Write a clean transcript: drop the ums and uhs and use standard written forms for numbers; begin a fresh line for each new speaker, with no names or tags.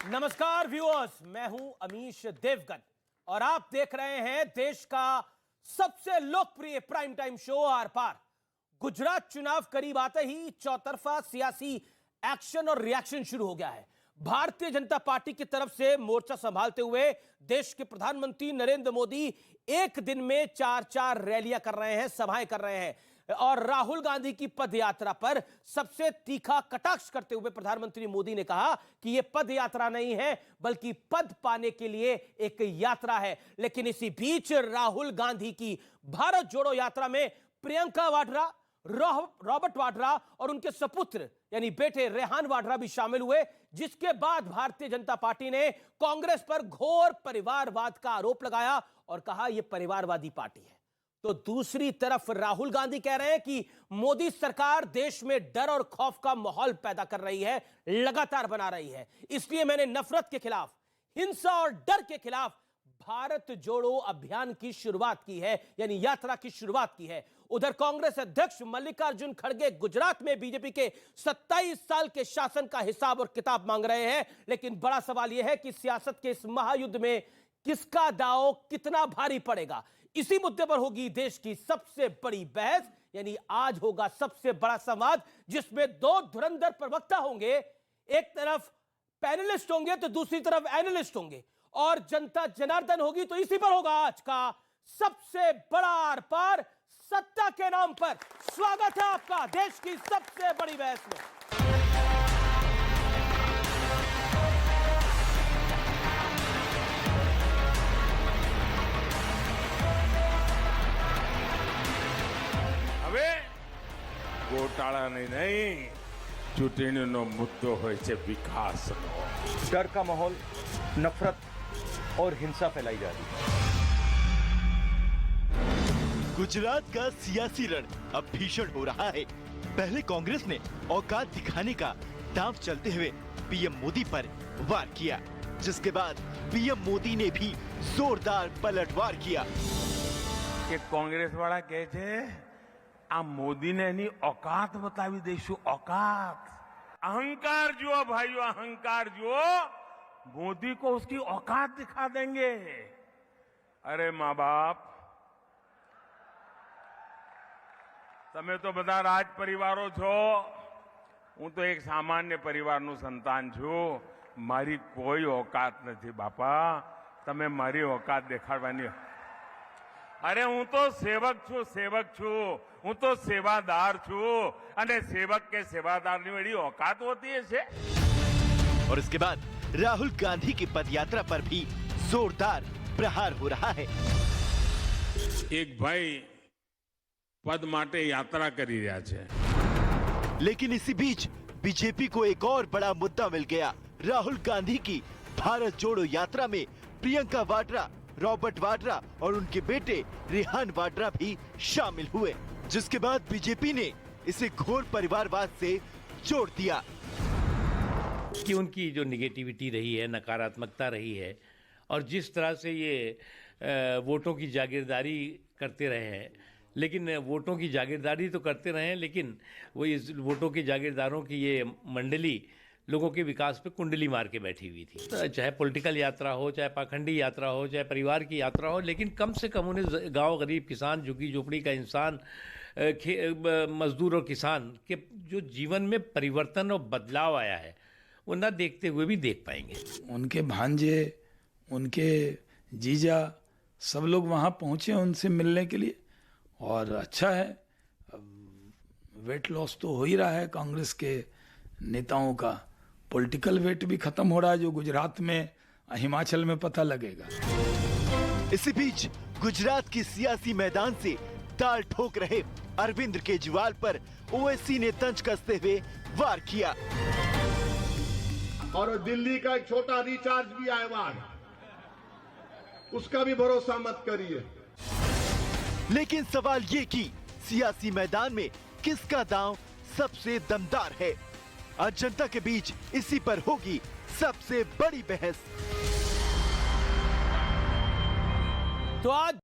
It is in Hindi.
नमस्कार व्यूअर्स, मैं हूं अमीश देवगन और आप देख रहे हैं देश का सबसे लोकप्रिय प्राइम टाइम शो आर पार। गुजरात चुनाव करीब आते ही चौतरफा सियासी एक्शन और रिएक्शन शुरू हो गया है। भारतीय जनता पार्टी की तरफ से मोर्चा संभालते हुए देश के प्रधानमंत्री नरेंद्र मोदी एक दिन में 4-4 रैलियां कर रहे हैं, सभाएं कर रहे हैं और राहुल गांधी की पद यात्रा पर सबसे तीखा कटाक्ष करते हुए प्रधानमंत्री मोदी ने कहा कि यह पद यात्रा नहीं है बल्कि पद पाने के लिए एक यात्रा है। लेकिन इसी बीच राहुल गांधी की भारत जोड़ो यात्रा में प्रियंका वाड्रा, रॉबर्ट वाड्रा और उनके सपुत्र यानी बेटे रेहान वाड्रा भी शामिल हुए, जिसके बाद भारतीय जनता पार्टी ने कांग्रेस पर घोर परिवारवाद का आरोप लगाया और कहा यह परिवारवादी पार्टी है। तो दूसरी तरफ राहुल गांधी कह रहे हैं कि मोदी सरकार देश में डर और खौफ का माहौल पैदा कर रही है, लगातार बना रही है। इसलिए मैंने नफरत के खिलाफ, हिंसा और डर के खिलाफ भारत जोड़ो अभियान की शुरुआत की है, यानी यात्रा की शुरुआत की है। उधर कांग्रेस अध्यक्ष मल्लिकार्जुन खड़गे गुजरात में बीजेपी के 27 साल के शासन का हिसाब और किताब मांग रहे हैं। लेकिन बड़ा सवाल यह है कि सियासत के इस महायुद्ध में किसका दांव कितना भारी पड़ेगा, इसी मुद्दे पर होगी देश की सबसे बड़ी बहस। यानी आज होगा सबसे बड़ा संवाद जिसमें दो धुरंधर प्रवक्ता होंगे, एक तरफ पैनलिस्ट होंगे तो दूसरी तरफ एनालिस्ट होंगे और जनता जनार्दन होगी। तो इसी पर होगा आज का सबसे बड़ा आर पार, सत्ता के नाम पर। स्वागत है आपका देश की सबसे बड़ी बहस में।
હવે ગોટાળાની નહીં, ચૂંટણીનો મુદ્દો હોય છે વિકાસનો।
डर का माहौल, नफरत और हिंसा फैलाई जा रही है।
गुजरात का सियासी रण अब भीषण हो रहा है। पहले कांग्रेस ने औकात दिखाने का दांव चलते हुए पीएम मोदी पर वार किया, जिसके बाद पीएम मोदी ने भी जोरदार पलटवार किया।
કે કોંગ્રેસ વાળા કહે છે આ મોદીને એની औकात બતાવી દઈશું। औकात, अहंकार जुओ भाइयों, अहंकार जुओ। मोदी को उसकी औकात दिखा देंगे। अरे माँ बाप, તમે તો બધા રાજ પરિવારો છો, હું તો એક સામાન્ય પરિવારનું સંતાન છું। મારી કોઈ औकात નથી બાપા, તમે મારી औकात દેખાડવાની। अरे હું તો સેવક છું, હું તો સેવાદાર છું અને સેવક કે સેવાદારની એવી औकात होती है।
और इसके बाद राहुल गांधी की पदयात्रा पर भी जोरदार प्रहार हो रहा है।
एक भाई पद माटे यात्रा करी રહ્યા છે,
लेकिन इसी बीच बीजेपी को एक और बड़ा मुद्दा मिल गया। राहुल गांधी की भारत जोड़ो यात्रा में प्रियंका वाड्रा, रॉबर्ट वाड्रा और उनके बेटे रेहान वाड्रा भी शामिल हुए, जिसके बाद बीजेपी ने इसे घोर परिवारवाद से जोड़ दिया।
कि उनकी जो निगेटिविटी रही है, नकारात्मकता रही है और जिस तरह से ये वोटों की जागीरदारी करते रहे हैं, लेकिन वोटों की जागीरदारी तो करते रहे हैं, लेकिन वो इस वोटों की जागीरदारों की ये मंडली लोगों के विकास पे कुंडली मार के बैठी हुई थी। चाहे पॉलिटिकल यात्रा हो, चाहे पाखंडी यात्रा हो, चाहे परिवार की यात्रा हो, लेकिन कम से कम उन्हें गांव, गरीब, किसान, झुग्गी झोपड़ी का इंसान, मजदूर और किसान के जो जीवन में परिवर्तन और बदलाव आया है वो न देखते हुए भी देख पाएंगे।
उनके भांजे, उनके जीजा, सब लोग वहाँ पहुँचे उनसे मिलने के लिए और अच्छा है। वेट लॉस तो हो ही रहा है कांग्रेस के नेताओं का, पॉलिटिकल वेट भी खत्म हो रहा है जो गुजरात में, हिमाचल में पता लगेगा।
इसी बीच गुजरात की सियासी मैदान से ताल ठोक रहे अरविंद केजरीवाल पर ओवैसी ने तंज कसते हुए वार किया।
और दिल्ली का एक छोटा रिचार्ज भी आया हुआ है, उसका भी भरोसा मत करिए।
लेकिन सवाल ये कि सियासी मैदान में किसका दांव सबसे दमदार है? आज जनता के बीच इसी पर होगी सबसे बड़ी बहस।
तो आज